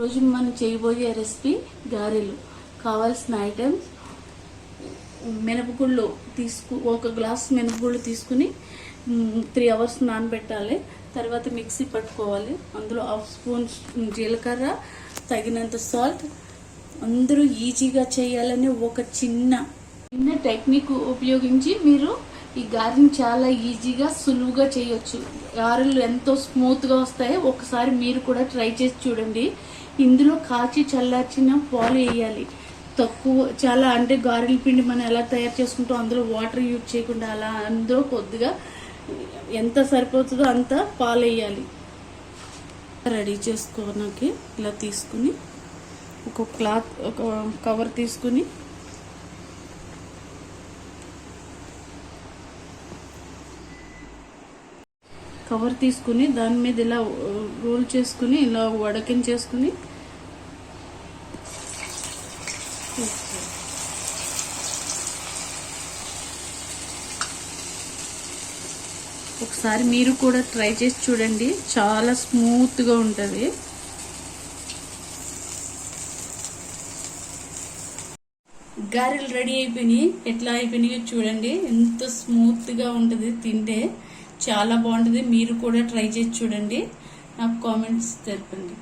ఈరోజు మనం చేయబోయే రెసిపీ గారెలు. కావాల్సిన ఐటమ్స్ మినపగుళ్ళు ఒక గ్లాస్ మినపగుళ్ళు తీసుకుని 3 hours నానబెట్టాలి. తర్వాత మిక్సీ పట్టుకోవాలి. అందులో 1/2 స్పూన్ జీలకర్ర, తగినంత సాల్ట్. అందరూ ఈజీగా చేయాలని ఒక చిన్న టెక్నిక్ ఉపయోగించి మీరు ఈ గారెని చాలా ఈజీగా సులువుగా చేయొచ్చు. గారెలు ఎంతో స్మూత్గా వస్తాయి. ఒకసారి మీరు కూడా ట్రై చేసి చూడండి. ఇందులో కాచి చల్లార్చిన పాలు వేయాలి. చాలా అంటే గారెల పిండి మనం ఎలా తయారు చేసుకుంటాం అందులో వాటర్ యూజ్ చేయకుండా అలా అందులో కొద్దిగా ఎంత సరిపోతుందో అంత పాలు వేయాలి. రెడీ చేసుకోవడానికి ఇలా తీసుకుని ఒక కవర్ తీసుకుని దాని మీద ఇలా రోల్ చేసుకుని ఇలా వడకించేసుకుని ఒకసారి మీరు కూడా ట్రై చేసి చూడండి. చాలా స్మూత్గా ఉంటుంది. గారెలు రెడీ అయిపోయినాయి. ఎట్లా అయిపోయినాయో చూడండి. ఎంత స్మూత్గా ఉంటుంది. తింటే చాలా బాగుంటుంది. మీరు కూడా ట్రై చేసి చూడండి. నాకు కామెంట్స్ తెలపండి.